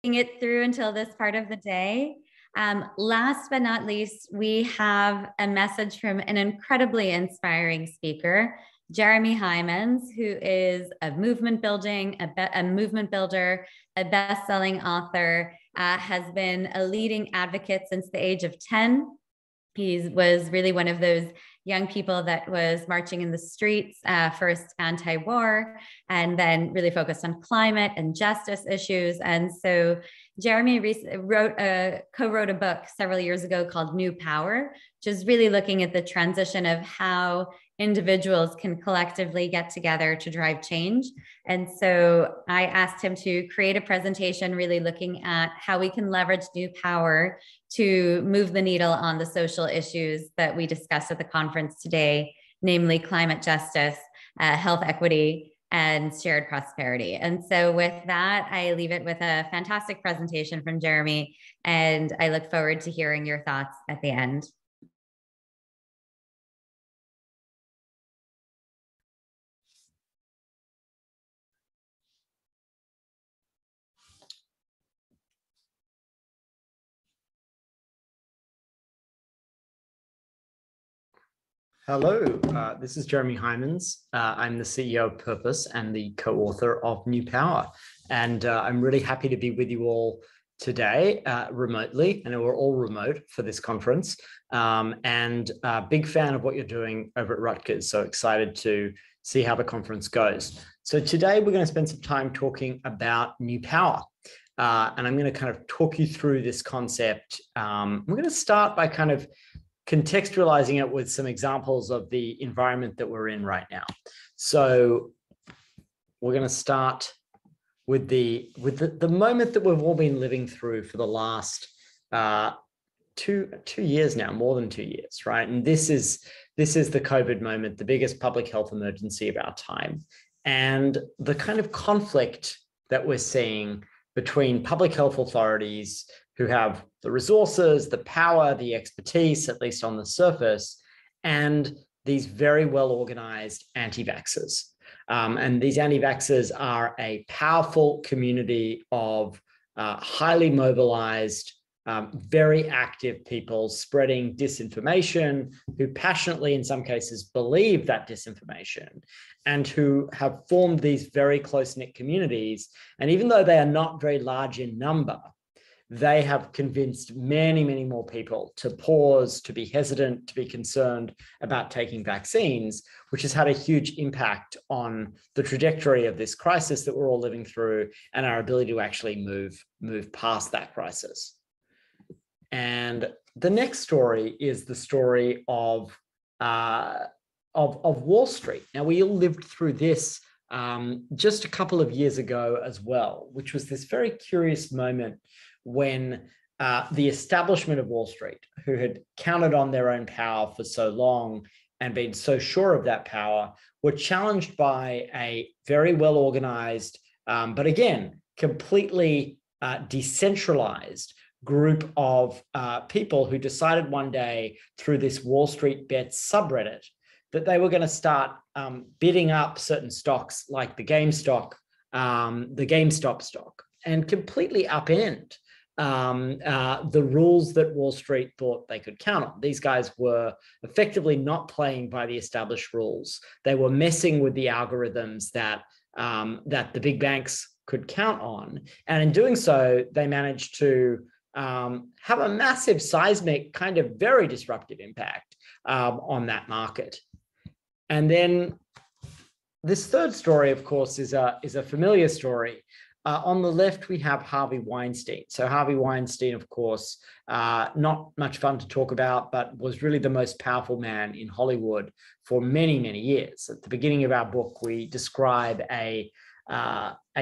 it through until this part of the day. Last but not least, we have a message from an incredibly inspiring speaker, Jeremy Heimans, who is a movement builder, a best-selling author, has been a leading advocate since the age of 10. He was really one of those young people that was marching in the streets, first anti-war, and then really focused on climate and justice issues. And so Jeremy co-wrote a book several years ago called New Power, which is really looking at the transition of how individuals can collectively get together to drive change. And so I asked him to create a presentation really looking at how we can leverage new power to move the needle on the social issues that we discussed at the conference today, namely climate justice, health equity, and shared prosperity. And so with that, I leave it with a fantastic presentation from Jeremy, and I look forward to hearing your thoughts at the end. Hello, this is Jeremy Heimans. I'm the CEO of Purpose and the co-author of New Power. And I'm really happy to be with you all today remotely. I know we're all remote for this conference, and a big fan of what you're doing over at Rutgers. So excited to see how the conference goes. So today we're going to spend some time talking about New Power. And I'm going to kind of talk you through this concept. We're going to start by kind of contextualizing it with some examples of the environment that we're in right now. So we're going to start with the moment that we've all been living through for the last two years now, more than 2 years, right? And this is the COVID moment, the biggest public health emergency of our time, and the kind of conflict that we're seeing between public health authorities who have the resources, the power, the expertise, at least on the surface, and these very well-organized anti-vaxxers. And these anti-vaxxers are a powerful community of highly mobilized, very active people spreading disinformation, who passionately, in some cases, believe that disinformation, and who have formed these very close-knit communities. And even though they are not very large in number, they have convinced many, many more people to pause, to be hesitant, to be concerned about taking vaccines, which has had a huge impact on the trajectory of this crisis that we're all living through and our ability to actually move past that crisis. And the next story is the story of Wall Street. Now, we all lived through this just a couple of years ago as well, which was this very curious moment when the establishment of Wall Street, who had counted on their own power for so long and been so sure of that power, were challenged by a very well-organized, but again, completely decentralized group of people who decided one day through this Wall Street Bets subreddit that they were going to start bidding up certain stocks like the GameStop stock, and completely upend the rules that Wall Street thought they could count on. These guys were effectively not playing by the established rules. They were messing with the algorithms that the big banks could count on. And in doing so, they managed to have a massive seismic, kind of very disruptive impact on that market. And then this third story, of course, is a familiar story. On the left, we have Harvey Weinstein. So Harvey Weinstein, of course, not much fun to talk about, but was really the most powerful man in Hollywood for many, many years. At the beginning of our book, we describe a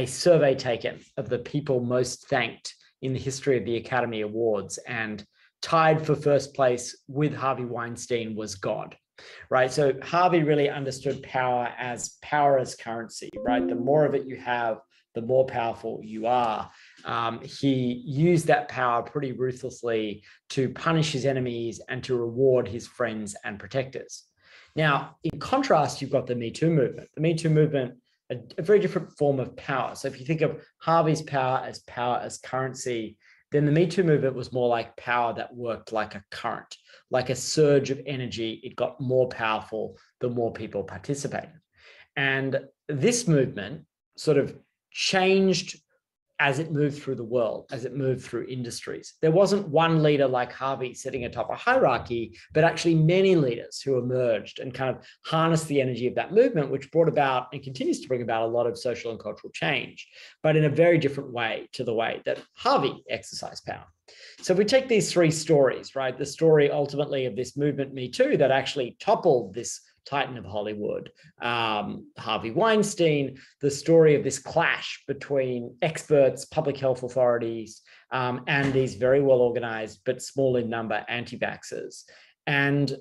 survey taken of the people most thanked in the history of the Academy Awards, and tied for first place with Harvey Weinstein was God. Right. So Harvey really understood power as currency, right? The more of it you have, the more powerful you are. He used that power pretty ruthlessly to punish his enemies and to reward his friends and protectors. Now, in contrast, you've got the Me Too movement. The Me Too movement a very different form of power. So if you think of Harvey's power as currency, then the Me Too movement was more like power that worked like a current, like a surge of energy. It got more powerful the more people participated. And this movement sort of changed as it moved through the world, as it moved through industries. There wasn't one leader like Harvey sitting atop a hierarchy, but actually many leaders who emerged and kind of harnessed the energy of that movement, which brought about and continues to bring about a lot of social and cultural change, but in a very different way to the way that Harvey exercised power. So if we take these three stories, right, the story ultimately of this movement, Me Too, that actually toppled this titan of Hollywood, Harvey Weinstein, the story of this clash between experts, public health authorities, and these very well organized but small in number anti-vaxxers. And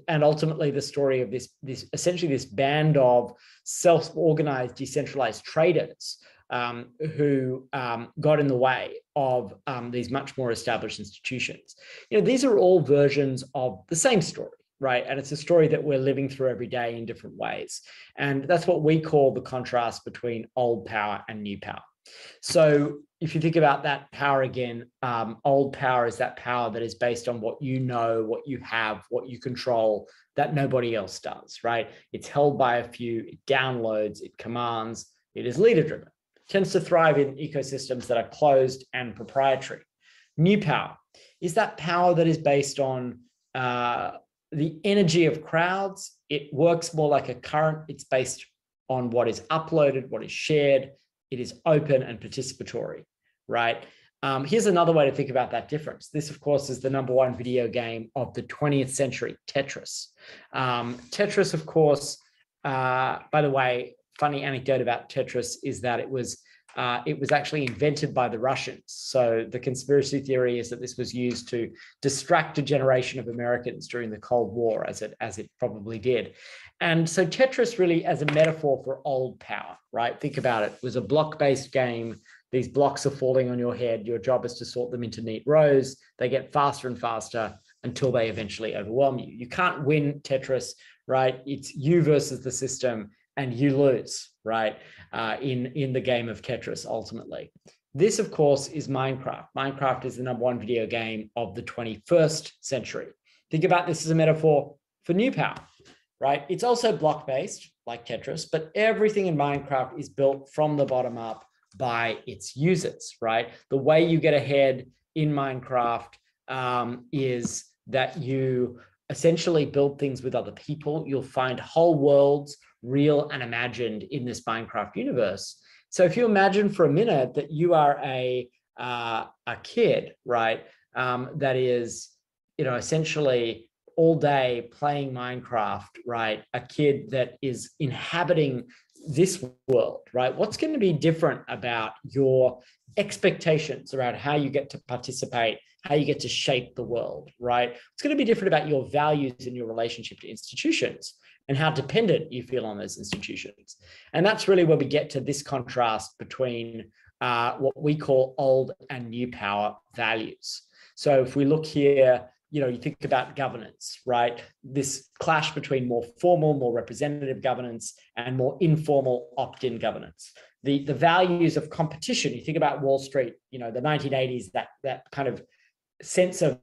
ultimately the story of this essentially this band of self-organized, decentralized traders who got in the way of these much more established institutions. These are all versions of the same story, right? And it's a story that we're living through every day in different ways. And that's what we call the contrast between old power and new power. So if you think about that power again, old power is that power that is based on what you know, what you have, what you control, that nobody else does, right? It's held by a few, it downloads, it commands, it is leader-driven. It tends to thrive in ecosystems that are closed and proprietary. New power is that power that is based on the energy of crowds. It works more like a current. It's based on what is uploaded, what is shared. It is open and participatory, right? Here's another way to think about that difference. This, of course, is the #1 video game of the 20th century, Tetris. Tetris, of course, by the way, funny anecdote about Tetris is that it was actually invented by the Russians. So the conspiracy theory is that this was used to distract a generation of Americans during the Cold War, as it probably did. And so Tetris really as a metaphor for old power, right? Think about it. It was a block-based game. These blocks are falling on your head. Your job is to sort them into neat rows. They get faster and faster until they eventually overwhelm you. You can't win Tetris, right? It's you versus the system, and you lose, right? In the game of Tetris, ultimately. This, of course, is Minecraft. Minecraft is the #1 video game of the 21st century. Think about this as a metaphor for new power, right? It's also block-based, like Tetris, but everything in Minecraft is built from the bottom up by its users, right? The way you get ahead in Minecraft is that you essentially build things with other people. You'll find whole worlds, real and imagined, in this Minecraft universe. So if you imagine for a minute that you are a kid, right, that is, essentially all day playing Minecraft, right, a kid that is inhabiting this world, right? What's going to be different about your expectations around how you get to participate, how you get to shape the world, right? It's going to be different about your values and your relationship to institutions and how dependent you feel on those institutions. And that's really where we get to this contrast between what we call old and new power values. So if we look here, you think about governance, right? This clash between more formal, more representative governance and more informal opt-in governance. The values of competition, you think about Wall Street, the 1980s, that kind of sense of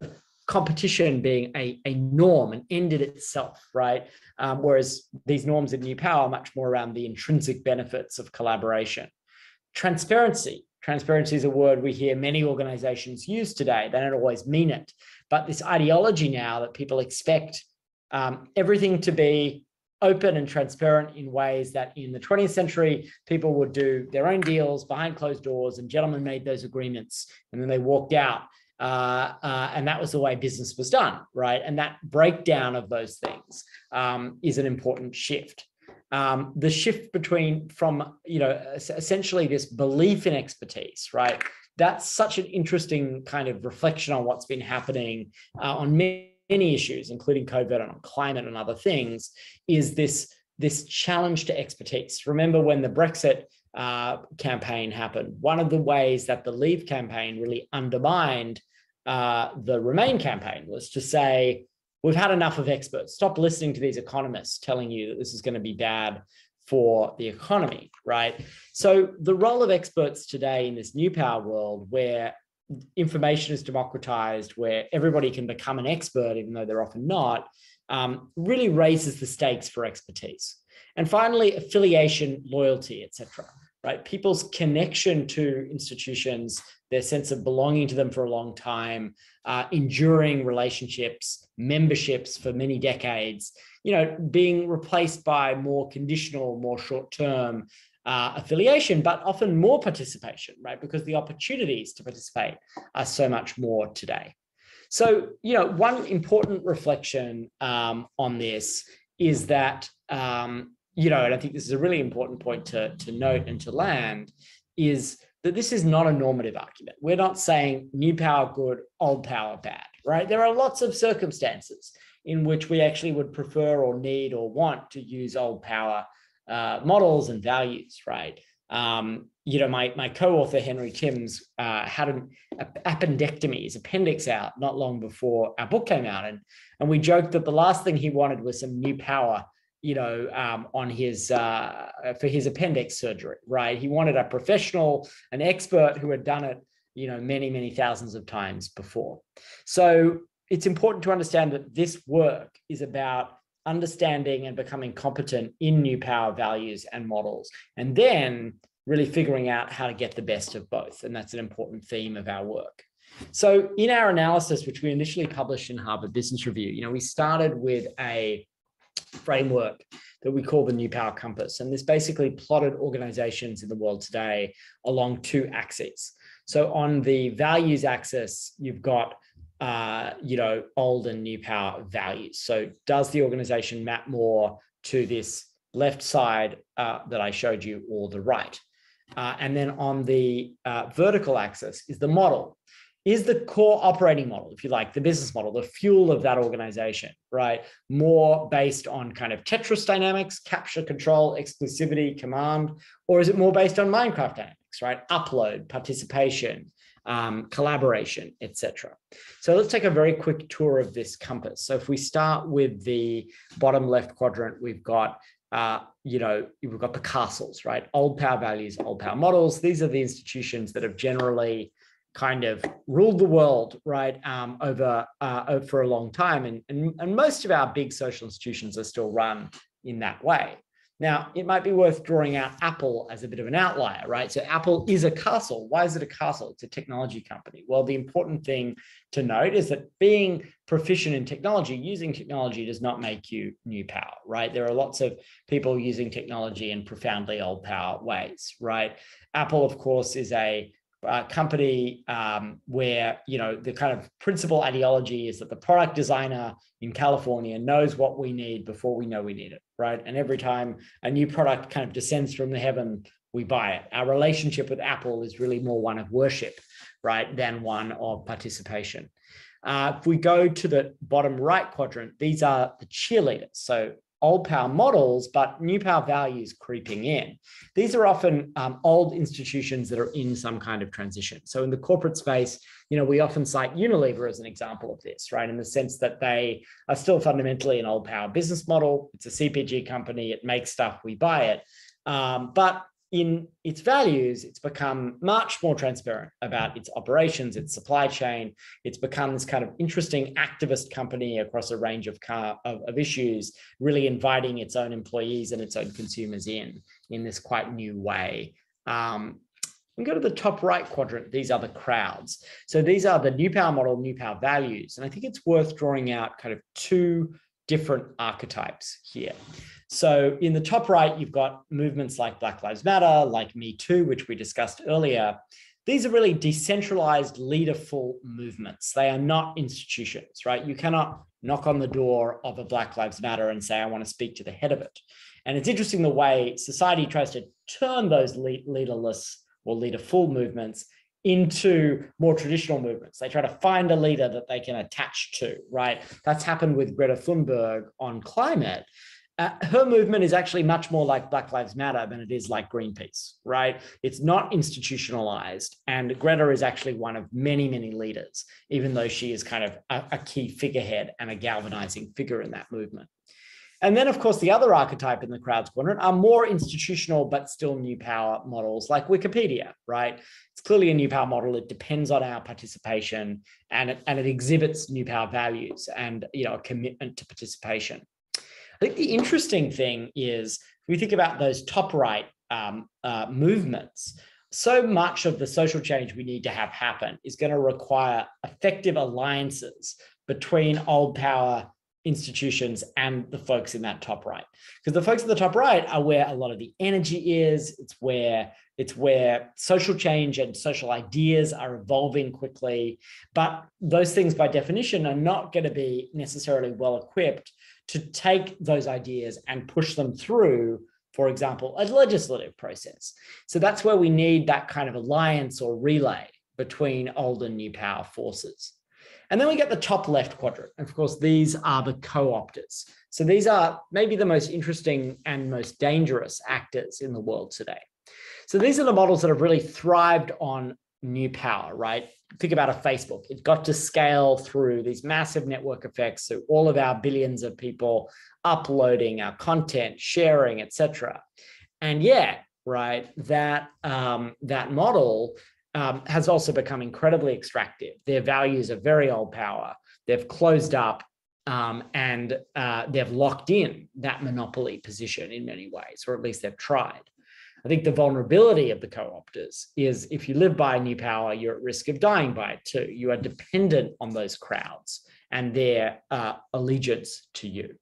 competition being a norm and end in itself, right? Whereas these norms in new power are much more around the intrinsic benefits of collaboration. Transparency is a word we hear many organizations use today. They don't always mean it, but this ideology now that people expect everything to be open and transparent in ways that in the 20th century, people would do their own deals behind closed doors and gentlemen made those agreements and then they walked out. And that was the way business was done, right? And that breakdown of those things is an important shift. The shift from essentially this belief in expertise, right? That's such an interesting kind of reflection on what's been happening on many issues, including COVID and on climate and other things, is this challenge to expertise. Remember when the Brexit campaign happened, one of the ways that the Leave campaign really undermined the Remain campaign was to say, we've had enough of experts. Stop listening to these economists telling you that this is going to be bad for the economy, right? So the role of experts today in this new power world, where information is democratized, where everybody can become an expert, even though they're often not, really raises the stakes for expertise. And finally, affiliation, loyalty, etc. Right? People's connection to institutions, their sense of belonging to them for a long time, enduring relationships, memberships for many decades, being replaced by more conditional, more short-term affiliation, but often more participation, right? Because the opportunities to participate are so much more today. So, one important reflection on this is that, and I think this is a really important point to note and to land, is that this is not a normative argument. We're not saying new power good, old power bad, right? There are lots of circumstances in which we actually would prefer or need or want to use old power models and values, right? My co-author Henry Timms had an appendectomy, his appendix out not long before our book came out, and we joked that the last thing he wanted was some new power, on his for his appendix surgery, right? He wanted a professional, an expert who had done it, many, many thousands of times before. So it's important to understand that this work is about understanding and becoming competent in new power values and models, and then really figuring out how to get the best of both. And that's an important theme of our work. So in our analysis, which we initially published in Harvard Business Review, we started with a framework that we call the New Power Compass. And this basically plotted organizations in the world today along two axes. So on the values axis, you've got old and new power values. So does the organization map more to this left side that I showed you, or the right? And then on the vertical axis is the model. Is the core operating model, if you like, the business model, the fuel of that organization, right, more based on kind of Tetris dynamics, capture, control, exclusivity, command, or is it more based on Minecraft dynamics, right? Upload, participation, collaboration, etc. So let's take a very quick tour of this compass. So if we start with the bottom left quadrant, we've got we've got the castles, right? Old power values, old power models. These are the institutions that have generally kind of ruled the world, right, over for a long time. And most of our big social institutions are still run in that way. Now, it might be worth drawing out Apple as a bit of an outlier, right? So Apple is a castle. Why is it a castle? It's a technology company. Well, the important thing to note is that being proficient in technology, using technology does not make you new power, right? There are lots of people using technology in profoundly old power ways, right? Apple, of course, is a company where the kind of principal ideology is that the product designer in California knows what we need before we know we need it, right? And every time a new product kind of descends from the heaven, we buy it. Our relationship with Apple is really more one of worship, right, than one of participation. If we go to the bottom right quadrant, these are the cheerleaders. So old power models, but new power values creeping in. These are often old institutions that are in some kind of transition. So in the corporate space, we often cite Unilever as an example of this, right? In the sense that they are still fundamentally an old power business model. It's a CPG company. It makes stuff, we buy it. But in its values, it's become much more transparent about its operations, its supply chain. It's become this kind of interesting activist company across a range of issues, really inviting its own employees and its own consumers in this quite new way. We go to the top right quadrant. These are the crowds. So these are the new power model, new power values. And I think it's worth drawing out kind of two different archetypes here. So in the top right, you've got movements like Black Lives Matter, like Me Too, which we discussed earlier. These are really decentralized, leaderful movements. They are not institutions, right? You cannot knock on the door of a Black Lives Matter and say, I want to speak to the head of it. And it's interesting the way society tries to turn those leaderless or leaderful movements into more traditional movements. They try to find a leader that they can attach to, right? That's happened with Greta Thunberg on climate. Her movement is actually much more like Black Lives Matter than it is like Greenpeace, right? It's not institutionalized. And Greta is actually one of many, many leaders, even though she is kind of a key figurehead and a galvanizing figure in that movement. And then, of course, the other archetype in the crowds quadrant are more institutional, but still new power models like Wikipedia, right? It's clearly a new power model. It depends on our participation, and it exhibits new power values and, a commitment to participation. I think the interesting thing is, if we think about those top right movements, so much of the social change we need to have happen is going to require effective alliances between old power institutions and the folks in that top right, because the folks in the top right are where a lot of the energy is. It's where social change and social ideas are evolving quickly, but those things by definition are not going to be necessarily well equipped to take those ideas and push them through, for example, a legislative process. So that's where we need that kind of alliance or relay between old and new power forces. And then we get the top left quadrant. Of course, these are the co-opters. So these are maybe the most interesting and most dangerous actors in the world today. So these are the models that have really thrived on new power, right? Think about a Facebook. It got to scale through these massive network effects. So all of our billions of people uploading our content, sharing, etc. And yet, right, that model has also become incredibly extractive. Their values are very old power. They've closed up and they've locked in that monopoly position in many ways, or at least they've tried. I think the vulnerability of the co-opters is, if you live by new power, you're at risk of dying by it too. You are dependent on those crowds and their allegiance to you.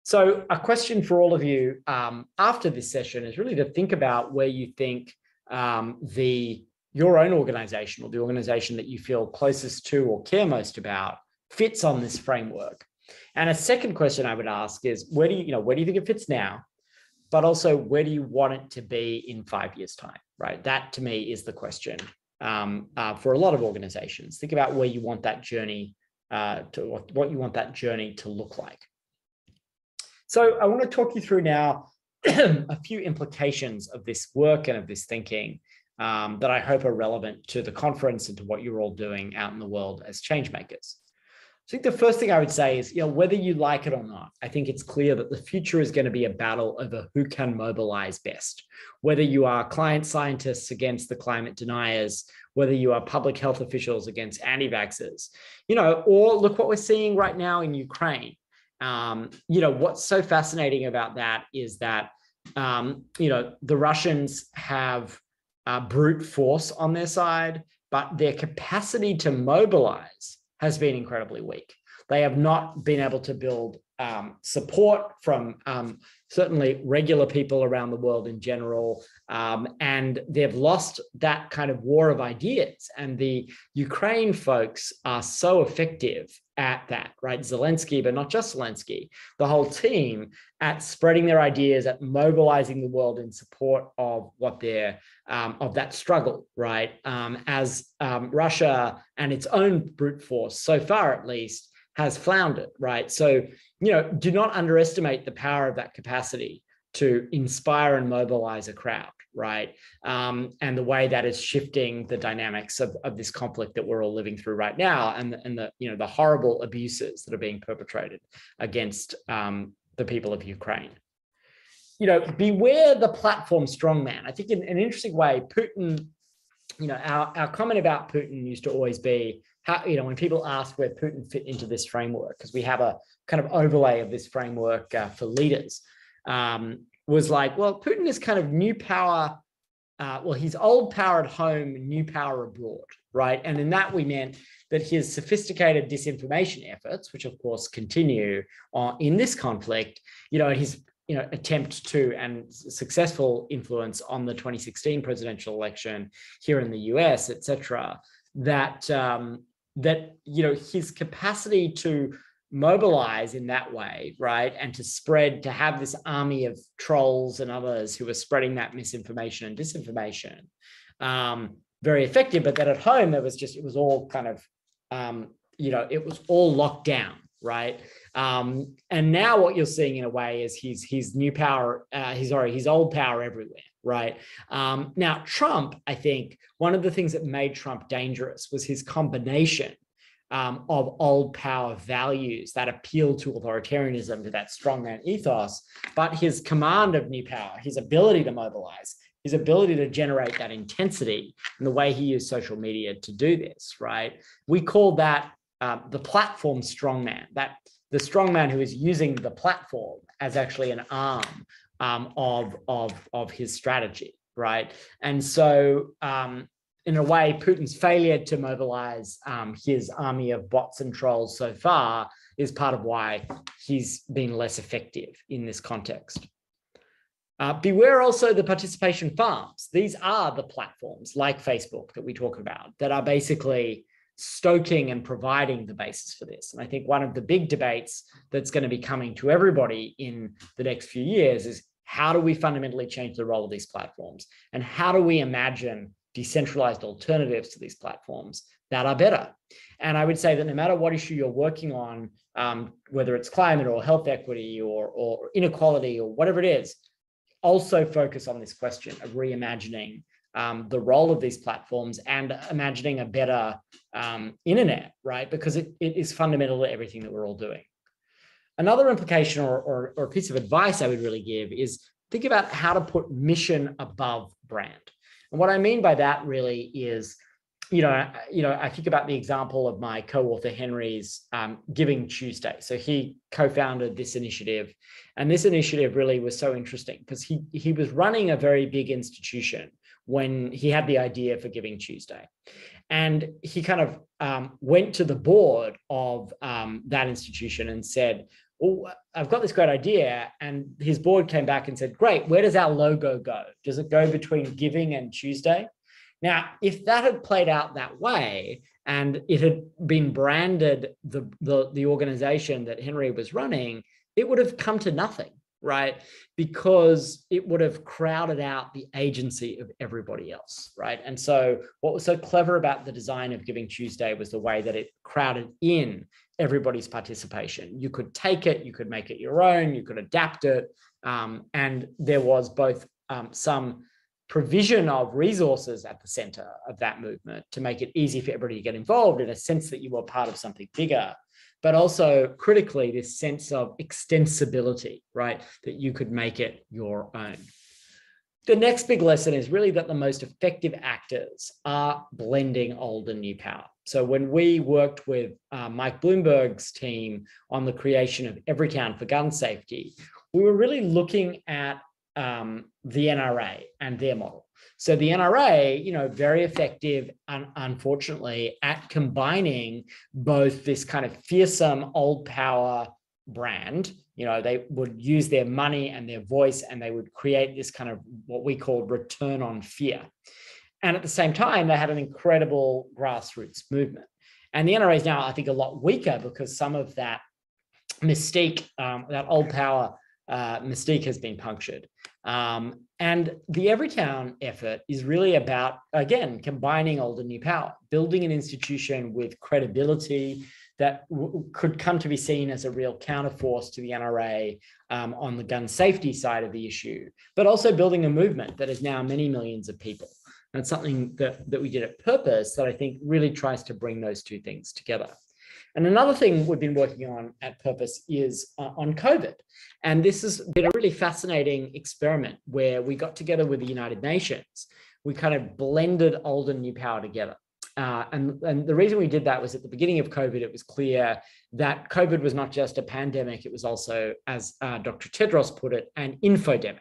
So a question for all of you after this session is really to think about where you think your own organization, or the organization that you feel closest to or care most about, fits on this framework. And a second question I would ask is, where do you think it fits now? But also, where do you want it to be in 5 years' time, right? That, to me, is the question for a lot of organizations. Think about where you want that journey what you want that journey to look like. So I want to talk you through now a few implications of this work and of this thinking that I hope are relevant to the conference and to what you're all doing out in the world as change makers. I think the first thing I would say is, whether you like it or not, I think it's clear that the future is going to be a battle over who can mobilize best. Whether you are climate scientists against the climate deniers, whether you are public health officials against anti-vaxxers, or look what we're seeing right now in Ukraine. What's so fascinating about that is that, the Russians have brute force on their side, but their capacity to mobilize has been incredibly weak. They have not been able to build support from certainly regular people around the world in general, and they've lost that kind of war of ideas. And the Ukraine folks are so effective at that, right? Zelensky, but not just Zelensky, the whole team, at spreading their ideas, at mobilizing the world in support of what they're of that struggle, right? As Russia and its own brute force, so far at least, has floundered, right? So, do not underestimate the power of that capacity to inspire and mobilize a crowd, right? And the way that is shifting the dynamics of this conflict that we're all living through right now, and the horrible abuses that are being perpetrated against the people of Ukraine. Beware the platform strongman. I think in an interesting way, Putin, our comment about Putin used to always be how, when people ask where Putin fit into this framework, because we have a kind of overlay of this framework for leaders, was like, well, Putin is kind of new power. He's old power at home, new power abroad, right? And in that we meant that his sophisticated disinformation efforts, which of course continue in this conflict, and his attempt to and successful influence on the 2016 presidential election here in the US, et cetera, that his capacity to mobilize in that way, right, and to have this army of trolls and others who are spreading that misinformation and disinformation, very effective, but that at home it was all kind of, it was all locked down, right? And now what you're seeing in a way is his new power, his old power everywhere, right? Now, Trump, I think one of the things that made Trump dangerous was his combination of old power values that appeal to authoritarianism, to that strongman ethos, but his command of new power, his ability to mobilize, his ability to generate that intensity, and the way he used social media to do this, right? We call that the platform strongman, that the strongman who is using the platform as actually an arm of his strategy, right? And so in a way, Putin's failure to mobilize his army of bots and trolls so far is part of why he's been less effective in this context. Beware also the participation farms. These are the platforms like Facebook that we talk about that are basically stoking and providing the basis for this. And I think one of the big debates that's going to be coming to everybody in the next few years is how do we fundamentally change the role of these platforms? And how do we imagine decentralized alternatives to these platforms that are better? And I would say that no matter what issue you're working on, whether it's climate or health equity or inequality or whatever it is, also focus on this question of reimagining the role of these platforms and imagining a better internet, right? Because it is fundamental to everything that we're all doing. Another implication or piece of advice I would really give is think about how to put mission above brand. And what I mean by that really is, I think about the example of my co-author Henry's Giving Tuesday. So he co-founded this initiative, and this initiative really was so interesting because he was running a very big institution when he had the idea for Giving Tuesday. And he kind of went to the board of that institution and said, oh, I've got this great idea. And his board came back and said, great, where does our logo go? Does it go between Giving and Tuesday? Now, if that had played out that way and it had been branded the organization that Henry was running, it would have come to nothing, right? Because it would have crowded out the agency of everybody else, right? And so what was so clever about the design of Giving Tuesday was the way that it crowded in everybody's participation. You could take it, you could make it your own, you could adapt it. And there was both some provision of resources at the center of that movement to make it easy for everybody to get involved in a sense that you were part of something bigger, but also critically this sense of extensibility, right? That you could make it your own. The next big lesson is really that the most effective actors are blending old and new power. So when we worked with Mike Bloomberg's team on the creation of Everytown for gun safety, we were really looking at the NRA and their model. So the NRA, very effective, unfortunately, at combining both this kind of fearsome old power brand. They would use their money and their voice, and they would create this kind of what we call return on fear. And at the same time, they had an incredible grassroots movement. And the NRA is now, I think, a lot weaker because some of that mystique, that old power mystique has been punctured. And the Everytown effort is really about, again, combining old and new power, building an institution with credibility that could come to be seen as a real counterforce to the NRA on the gun safety side of the issue, but also building a movement that is now many millions of people. And it's something that we did at Purpose that I think really tries to bring those two things together. And another thing we've been working on at Purpose is on COVID. And this has been a really fascinating experiment where we got together with the United Nations. We kind of blended old and new power together. And the reason we did that was at the beginning of COVID, it was clear that COVID was not just a pandemic, it was also, as Dr. Tedros put it, an infodemic.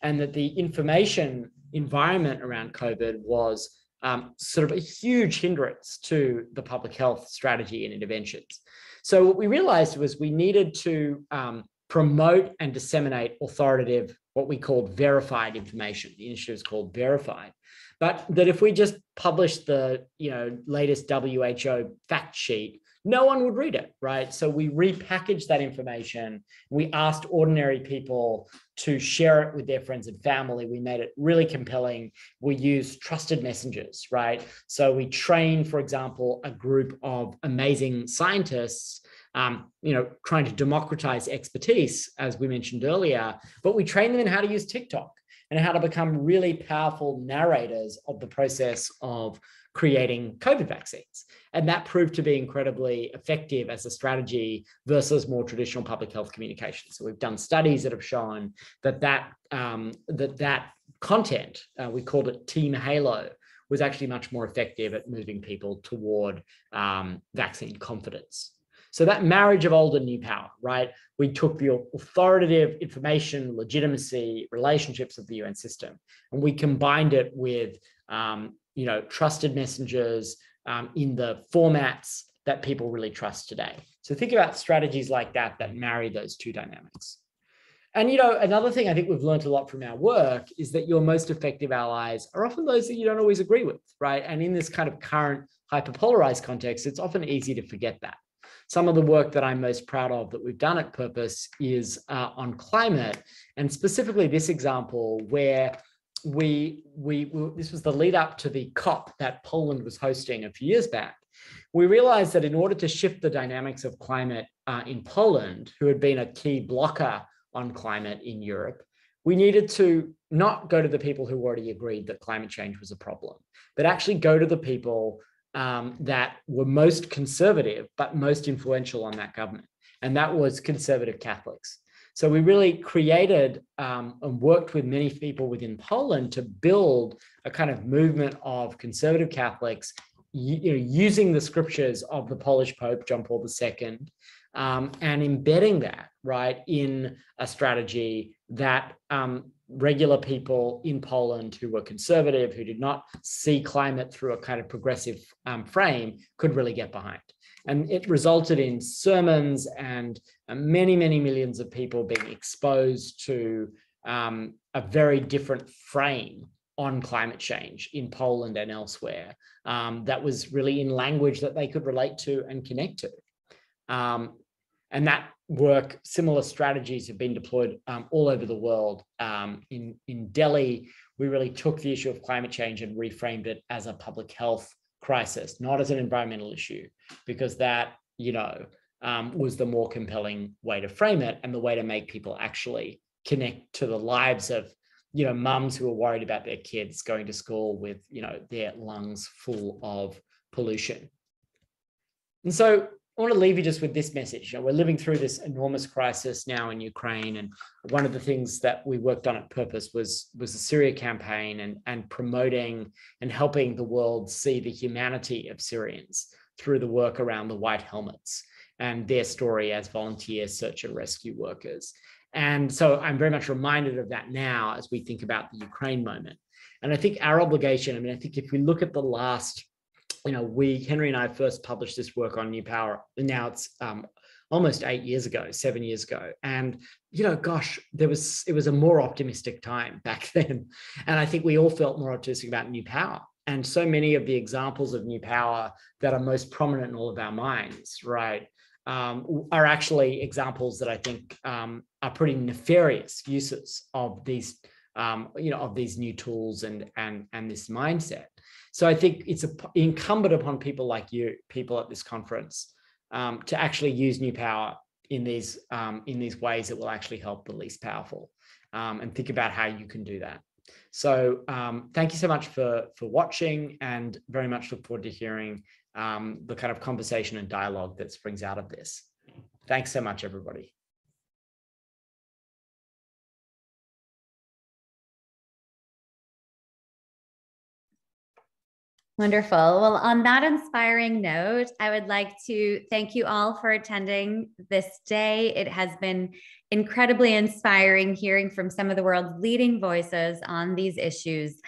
And that the information environment around COVID was sort of a huge hindrance to the public health strategy and interventions. So what we realized was we needed to promote and disseminate authoritative, what we called verified information. The initiative is called Verified. But that if we just published the latest WHO fact sheet, no one would read it, right? So we repackaged that information. We asked ordinary people to share it with their friends and family. We made it really compelling. We used trusted messengers, right? So we trained, for example, a group of amazing scientists, trying to democratize expertise, as we mentioned earlier, but we trained them in how to use TikTok and how to become really powerful narrators of the process of creating COVID vaccines. And that proved to be incredibly effective as a strategy versus more traditional public health communication. So we've done studies that have shown that content, we called it Team Halo, was actually much more effective at moving people toward vaccine confidence. So that marriage of old and new power, right? We took the authoritative information, legitimacy, relationships of the UN system, and we combined it with, trusted messengers in the formats that people really trust today. So think about strategies like that marry those two dynamics. And, another thing I think we've learned a lot from our work is that your most effective allies are often those that you don't always agree with, right? And in this kind of current hyperpolarized context, it's often easy to forget that. Some of the work that I'm most proud of that we've done at Purpose is on climate, and specifically this example where this was the lead up to the COP that Poland was hosting a few years back. We realized that in order to shift the dynamics of climate in Poland, who had been a key blocker on climate in Europe, we needed to not go to the people who already agreed that climate change was a problem, but actually go to the people that were most conservative, but most influential on that government. And that was conservative Catholics. So we really created and worked with many people within Poland to build a kind of movement of conservative Catholics, using the scriptures of the Polish Pope, John Paul II, and embedding that, right, in a strategy that regular people in Poland who were conservative, who did not see climate through a kind of progressive frame, could really get behind. And it resulted in sermons and many, many millions of people being exposed to a very different frame on climate change in Poland and elsewhere that was really in language that they could relate to and connect to. And that work, similar strategies have been deployed all over the world. In Delhi, we really took the issue of climate change and reframed it as a public health crisis, not as an environmental issue, because that, was the more compelling way to frame it and the way to make people actually connect to the lives of, mums who are worried about their kids going to school with, their lungs full of pollution. And so I want to leave you just with this message. We're living through this enormous crisis now in Ukraine. And one of the things that we worked on at Purpose was the Syria campaign and promoting and helping the world see the humanity of Syrians through the work around the White Helmets and their story as volunteer search and rescue workers. And so I'm very much reminded of that now as we think about the Ukraine moment. And I think our obligation, I think if we look at the last, Henry and I first published this work on New Power, and now it's almost 7 years ago. And, it was a more optimistic time back then. And I think we all felt more optimistic about New Power. And so many of the examples of New Power that are most prominent in all of our minds, right, are actually examples that I think are pretty nefarious uses of these, of these new tools and this mindset. So I think it's incumbent upon people like you, people at this conference, to actually use New Power in these ways that will actually help the least powerful, and think about how you can do that. So thank you so much for watching, and very much look forward to hearing the kind of conversation and dialogue that springs out of this. Thanks so much, everybody. Wonderful. Well, on that inspiring note, I would like to thank you all for attending this day. It has been incredibly inspiring hearing from some of the world's leading voices on these issues,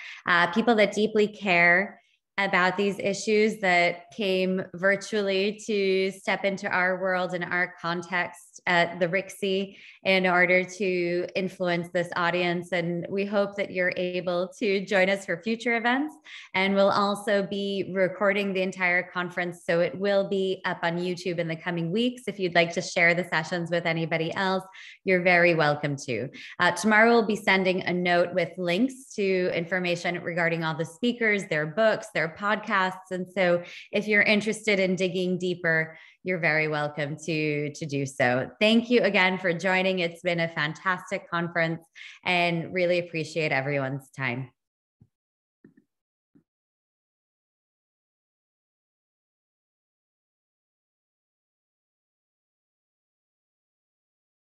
people that deeply care about these issues, that came virtually to step into our world and our context at the RICSI in order to influence this audience. And we hope that you're able to join us for future events. And we'll also be recording the entire conference, so it will be up on YouTube in the coming weeks. If you'd like to share the sessions with anybody else, you're very welcome to. Tomorrow we'll be sending a note with links to information regarding all the speakers, their books, their podcasts. And so if you're interested in digging deeper, you're very welcome to do so. Thank you again for joining. It's been a fantastic conference and really appreciate everyone's time.